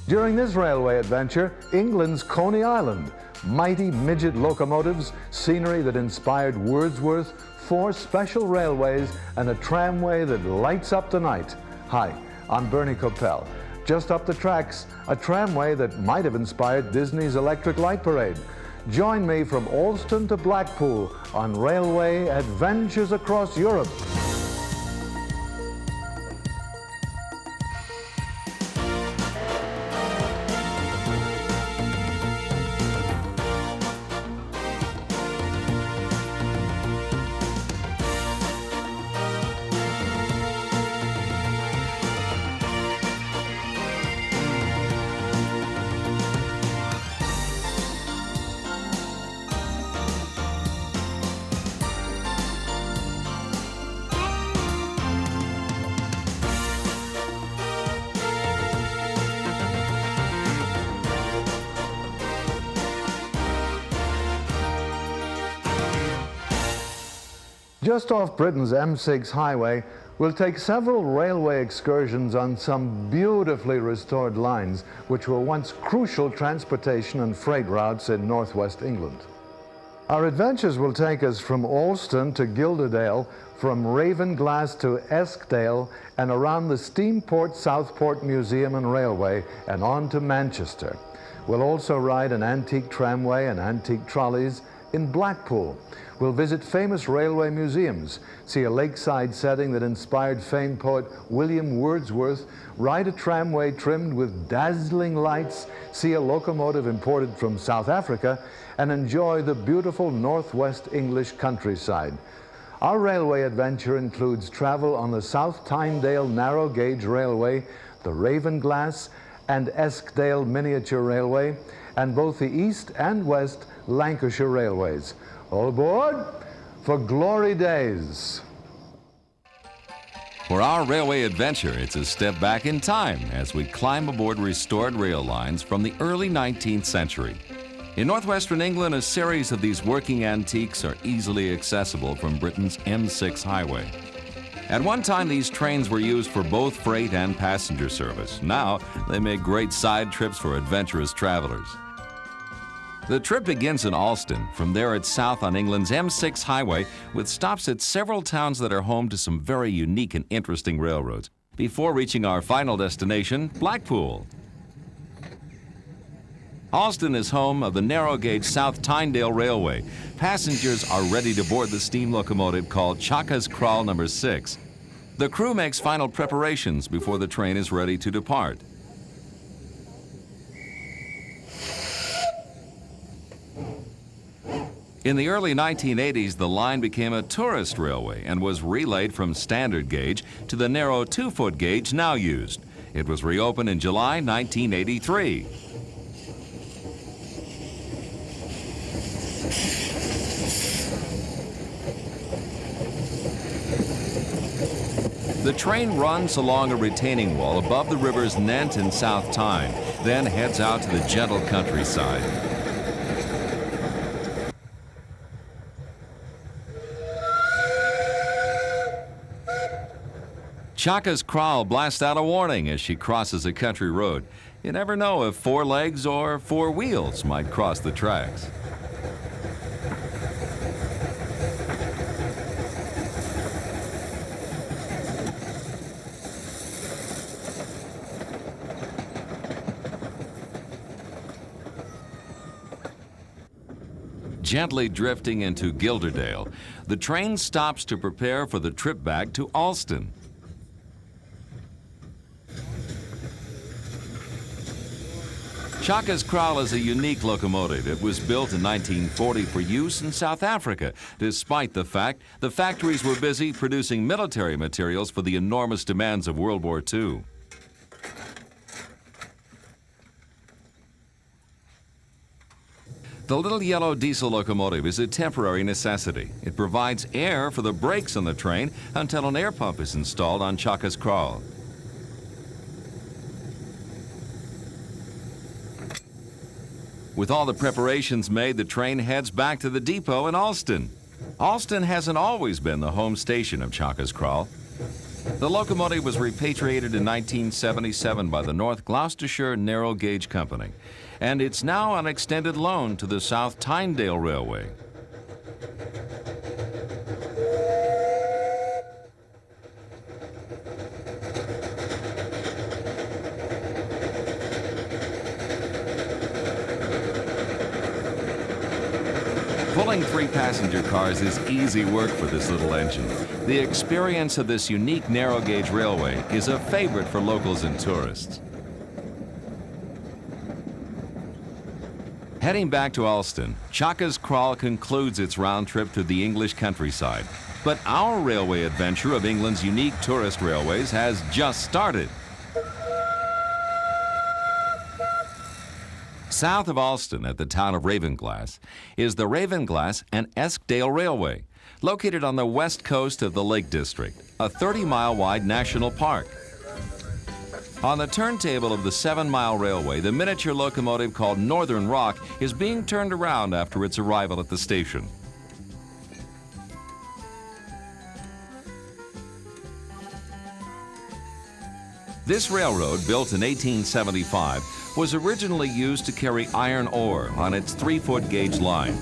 During this railway adventure, England's Coney Island, mighty midget locomotives, scenery that inspired Wordsworth, 4 special railways, and a tramway that lights up the night. Hi, I'm Bernie Coppell. Just up the tracks, a tramway that might have inspired Disney's Electric Light Parade. Join me from Alston to Blackpool on railway adventures across Europe. Just off Britain's M6 highway, we'll take several railway excursions on some beautifully restored lines which were once crucial transportation and freight routes in northwest England. Our adventures will take us from Alston to Guilderdale, from Ravenglass to Eskdale, and around the Steamport Southport Museum and Railway, and on to Manchester. We'll also ride an antique tramway and antique trolleys in Blackpool. We'll visit famous railway museums, see a lakeside setting that inspired famed poet William Wordsworth, ride a tramway trimmed with dazzling lights, see a locomotive imported from South Africa, and enjoy the beautiful northwest English countryside. Our railway adventure includes travel on the South Tyndale Narrow Gauge Railway, the Ravenglass and Eskdale Miniature Railway, and both the East and West Lancashire Railways. All aboard for glory days. For our railway adventure, it's a step back in time as we climb aboard restored rail lines from the early 19th century. In northwestern England, a series of these working antiques are easily accessible from Britain's M6 highway. At one time, these trains were used for both freight and passenger service. Now, they make great side trips for adventurous travelers. The trip begins in Alston. From there, it's south on England's M6 highway with stops at several towns that are home to some very unique and interesting railroads before reaching our final destination, Blackpool. Alston is home of the narrow gauge South Tyndale Railway. Passengers are ready to board the steam locomotive called Chaka's Crawl No. 6. The crew makes final preparations before the train is ready to depart. In the early 1980s, the line became a tourist railway and was relayed from standard gauge to the narrow 2-foot gauge now used. It was reopened in July 1983. The train runs along a retaining wall above the rivers Nant and South Tyne, then heads out to the gentle countryside. Chaka's Crawl blasts out a warning as she crosses a country road. You never know if 4 legs or 4 wheels might cross the tracks. Gently drifting into Guilderdale, the train stops to prepare for the trip back to Alston. Chaka's Crawl is a unique locomotive. It was built in 1940 for use in South Africa, despite the fact the factories were busy producing military materials for the enormous demands of World War II. The little yellow diesel locomotive is a temporary necessity. It provides air for the brakes on the train until an air pump is installed on Chaka's Crawl. With all the preparations made, the train heads back to the depot in Alston. Alston hasn't always been the home station of Chaka's Crawl. The locomotive was repatriated in 1977 by the North Gloucestershire Narrow Gauge Company, and it's now on extended loan to the South Tynedale Railway. Pulling 3 passenger cars is easy work for this little engine. The experience of this unique narrow gauge railway is a favorite for locals and tourists. Heading back to Alston, Chaka's Crawl concludes its round trip through the English countryside. But our railway adventure of England's unique tourist railways has just started. South of Alston, at the town of Ravenglass, is the Ravenglass and Eskdale Railway, located on the west coast of the Lake District, a 30-mile wide national park. On the turntable of the 7-mile railway, the miniature locomotive called Northern Rock is being turned around after its arrival at the station. This railroad, built in 1875, was originally used to carry iron ore on its 3-foot gauge line.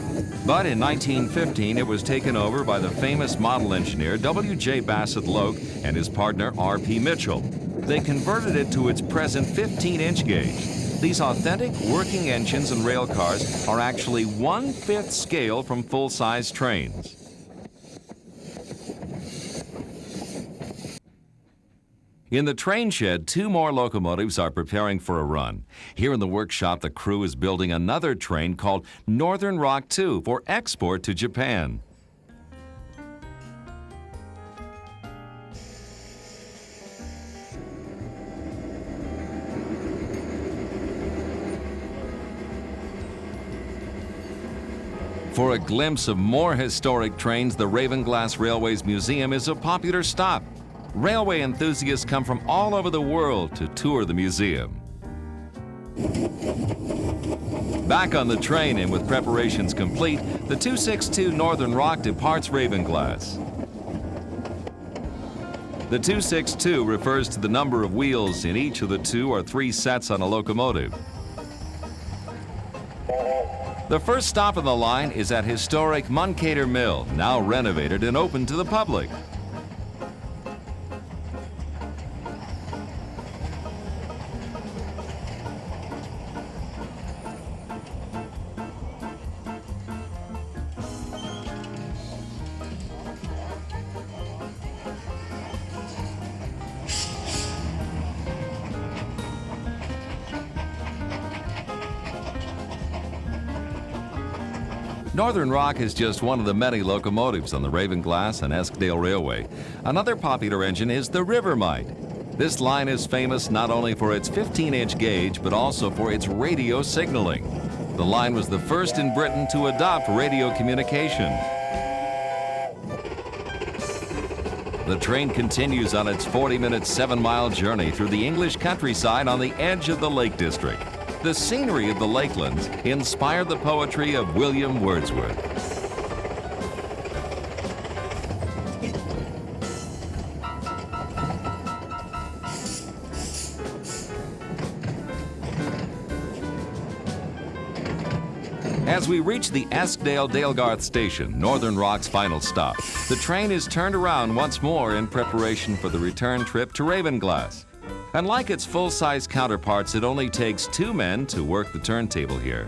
But in 1915, it was taken over by the famous model engineer W.J. Bassett Loke and his partner R.P. Mitchell. They converted it to its present 15-inch gauge. These authentic working engines and rail cars are actually 1/5 scale from full-size trains. In the train shed, 2 more locomotives are preparing for a run. Here in the workshop, the crew is building another train called Northern Rock 2 for export to Japan. For a glimpse of more historic trains, the Ravenglass Railways Museum is a popular stop. Railway enthusiasts come from all over the world to tour the museum. Back on the train and with preparations complete, the 262 Northern Rock departs Ravenglass. The 262 refers to the number of wheels in each of the 2 or 3 sets on a locomotive. The first stop on the line is at historic Muncator Mill, now renovated and open to the public. Northern Rock is just one of the many locomotives on the Ravenglass and Eskdale Railway. Another popular engine is the Rivermite. This line is famous not only for its 15-inch gauge, but also for its radio signaling. The line was the first in Britain to adopt radio communication. The train continues on its 40-minute 7-mile journey through the English countryside on the edge of the Lake District. The scenery of the lakelands inspired the poetry of William Wordsworth. As we reach the Eskdale-Dalegarth station, Northern Rock's final stop, the train is turned around once more in preparation for the return trip to Ravenglass. Unlike its full-size counterparts, it only takes 2 men to work the turntable here.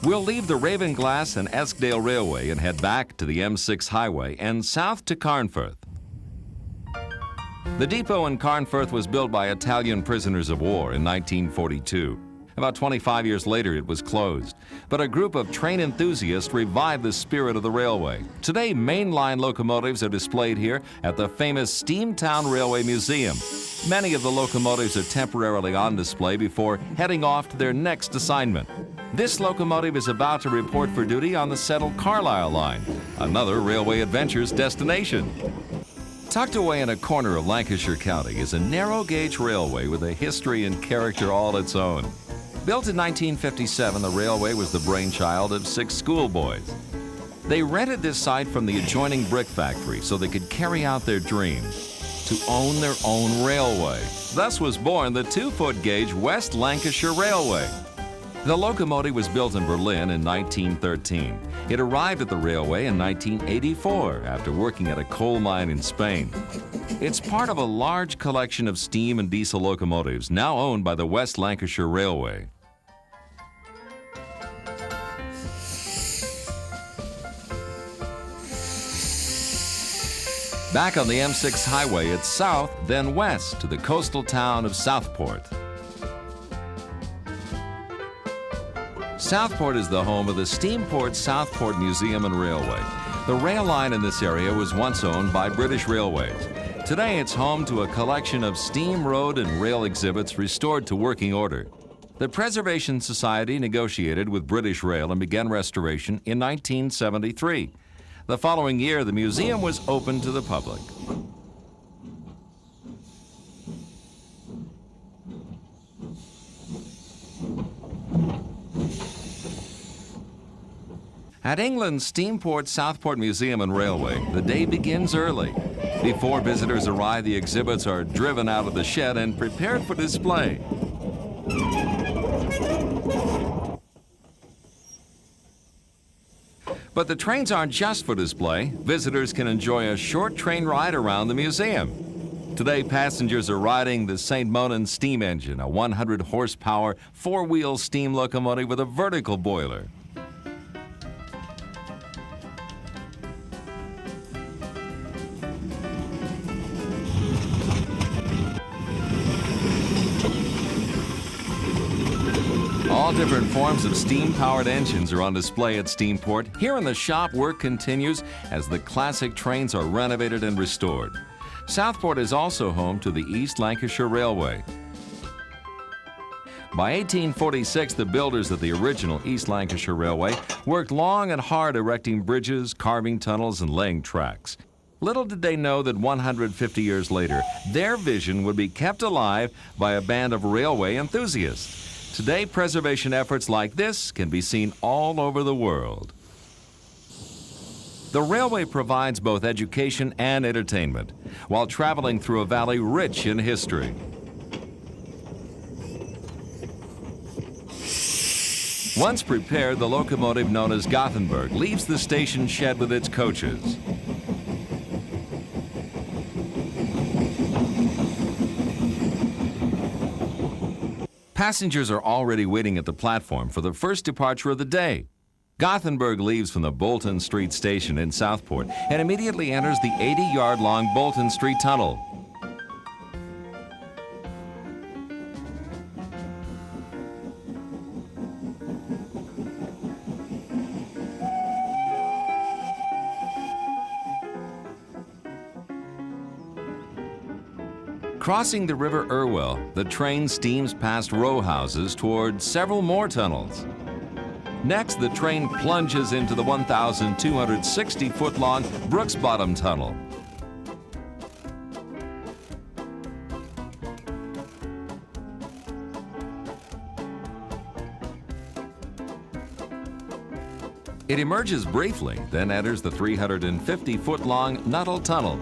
We'll leave the Ravenglass and Eskdale Railway and head back to the M6 highway and south to Carnforth. The depot in Carnforth was built by Italian prisoners of war in 1942. About 25 years later, it was closed. But a group of train enthusiasts revived the spirit of the railway. Today, mainline locomotives are displayed here at the famous Steamtown Railway Museum. Many of the locomotives are temporarily on display before heading off to their next assignment. This locomotive is about to report for duty on the settled Carlisle line, another Railway Adventures destination. Tucked away in a corner of Lancashire County is a narrow-gauge railway with a history and character all its own. Built in 1957, the railway was the brainchild of 6 schoolboys. They rented this site from the adjoining brick factory so they could carry out their dream to own their own railway. Thus was born the 2-foot gauge West Lancashire Railway. The locomotive was built in Berlin in 1913. It arrived at the railway in 1984 after working at a coal mine in Spain. It's part of a large collection of steam and diesel locomotives now owned by the West Lancashire Railway. Back on the M6 highway, it's south, then west to the coastal town of Southport. Southport is the home of the Steamport Southport Museum and Railway. The rail line in this area was once owned by British Railways. Today it's home to a collection of steam, road, and rail exhibits restored to working order. The Preservation Society negotiated with British Rail and began restoration in 1973. The following year, the museum was open to the public. At England's Steamport Southport Museum and Railway, the day begins early. Before visitors arrive, the exhibits are driven out of the shed and prepared for display. But the trains aren't just for display. Visitors can enjoy a short train ride around the museum. Today, passengers are riding the St. Monin steam engine, a 100-horsepower, 4-wheel steam locomotive with a vertical boiler. All different forms of steam-powered engines are on display at Steamport. Here in the shop, work continues as the classic trains are renovated and restored. Southport is also home to the East Lancashire Railway. By 1846, the builders of the original East Lancashire Railway worked long and hard erecting bridges, carving tunnels, and laying tracks. Little did they know that 150 years later, their vision would be kept alive by a band of railway enthusiasts. Today, preservation efforts like this can be seen all over the world. The railway provides both education and entertainment while traveling through a valley rich in history. Once prepared, the locomotive known as Gothenburg leaves the station shed with its coaches. Passengers are already waiting at the platform for the first departure of the day. Gothenburg leaves from the Bolton Street station in Southport and immediately enters the 80-yard-long Bolton Street Tunnel. Crossing the River Irwell, the train steams past row houses toward several more tunnels. Next, the train plunges into the 1,260-foot-long Brooks Bottom Tunnel. It emerges briefly, then enters the 350-foot-long Nuttall Tunnel.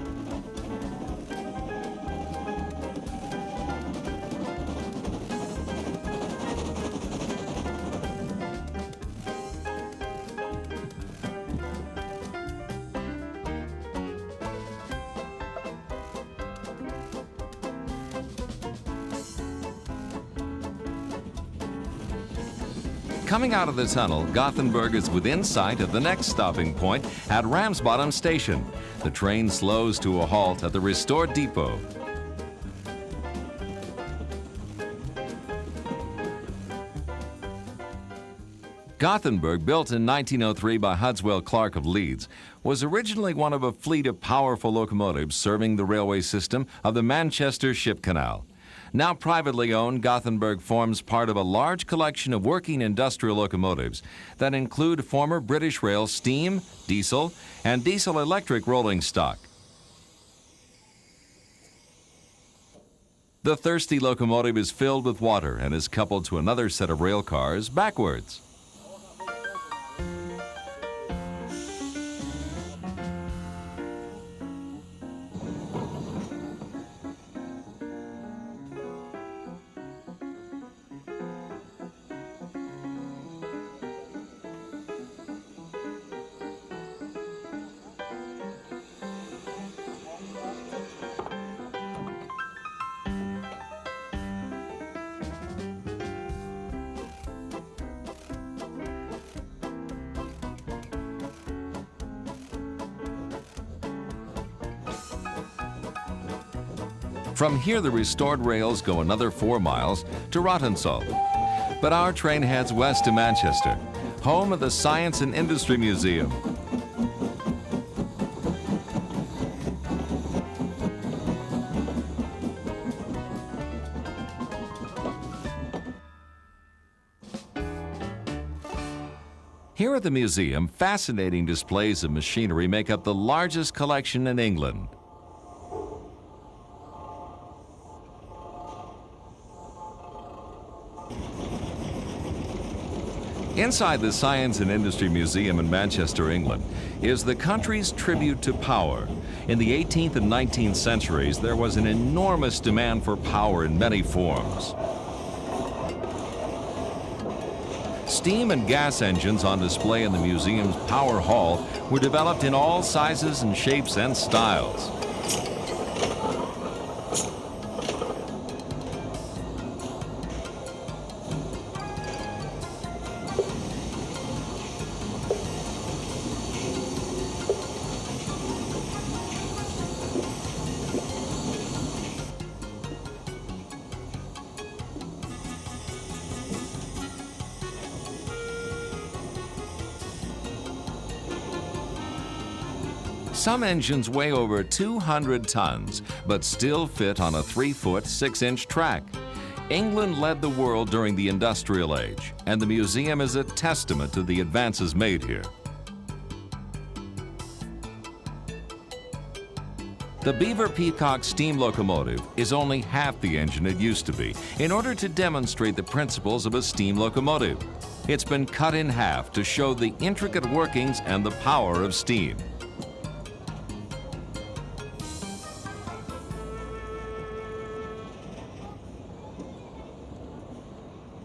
Coming out of the tunnel, Gothenburg is within sight of the next stopping point at Ramsbottom Station. The train slows to a halt at the restored depot. Gothenburg, built in 1903 by Hudswell Clark of Leeds, was originally one of a fleet of powerful locomotives serving the railway system of the Manchester Ship Canal. Now privately owned, Gothenburg forms part of a large collection of working industrial locomotives that include former British Rail steam, diesel, and diesel-electric rolling stock. The thirsty locomotive is filled with water and is coupled to another set of rail cars backwards. From here, the restored rails go another 4 miles to Rottensall. But our train heads west to Manchester, home of the Science and Industry Museum. Here at the museum, fascinating displays of machinery make up the largest collection in England. Inside the Science and Industry Museum in Manchester, England, is the country's tribute to power. In the 18th and 19th centuries, there was an enormous demand for power in many forms. Steam and gas engines on display in the museum's Power Hall were developed in all sizes and shapes and styles. Some engines weigh over 200 tons, but still fit on a 3-foot, 6-inch track. England led the world during the Industrial Age, and the museum is a testament to the advances made here. The Beaver Peacock steam locomotive is only half the engine it used to be, in order to demonstrate the principles of a steam locomotive. It's been cut in half to show the intricate workings and the power of steam.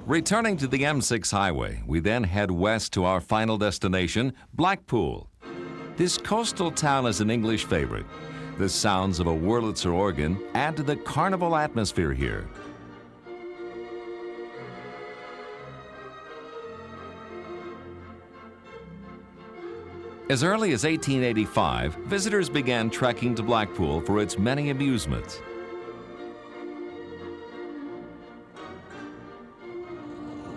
Returning to the M6 highway, we then head west to our final destination, Blackpool. This coastal town is an English favorite. The sounds of a Wurlitzer organ add to the carnival atmosphere here. As early as 1885, visitors began trekking to Blackpool for its many amusements.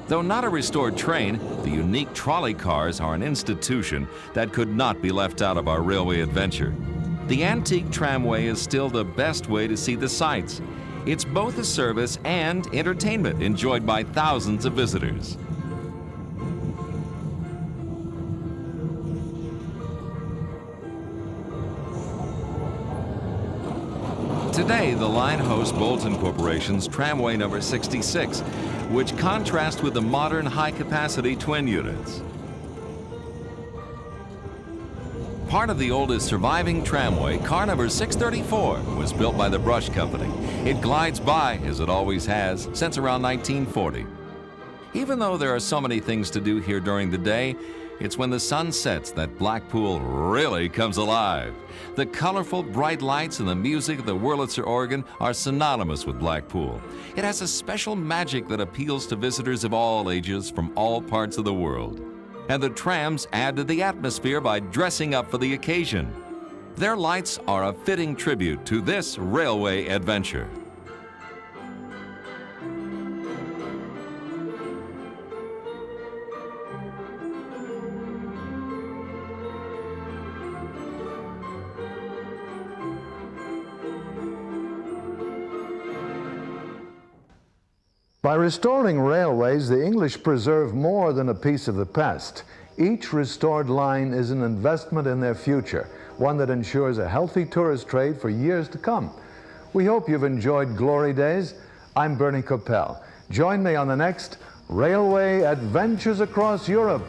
Though not a restored train, the unique trolley cars are an institution that could not be left out of our railway adventure. The antique tramway is still the best way to see the sights. It's both a service and entertainment enjoyed by thousands of visitors. Today, the line hosts Bolton Corporation's Tramway number 66, which contrasts with the modern high-capacity twin units. Part of the oldest surviving tramway, car number 634, was built by the Brush Company. It glides by, as it always has, since around 1940. Even though there are so many things to do here during the day, it's when the sun sets that Blackpool really comes alive. The colorful, bright lights and the music of the Wurlitzer organ are synonymous with Blackpool. It has a special magic that appeals to visitors of all ages from all parts of the world. And the trams add to the atmosphere by dressing up for the occasion. Their lights are a fitting tribute to this railway adventure. By restoring railways, the English preserve more than a piece of the past. Each restored line is an investment in their future, one that ensures a healthy tourist trade for years to come. We hope you've enjoyed Glory Days. I'm Bernie Coppell. Join me on the next Railway Adventures Across Europe.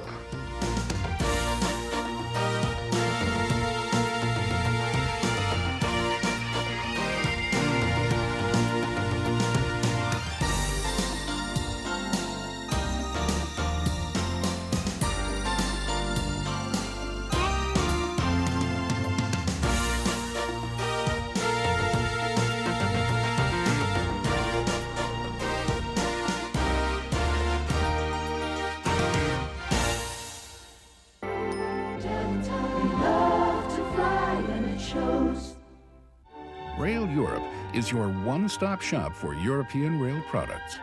Rail Europe is your one-stop shop for European rail products.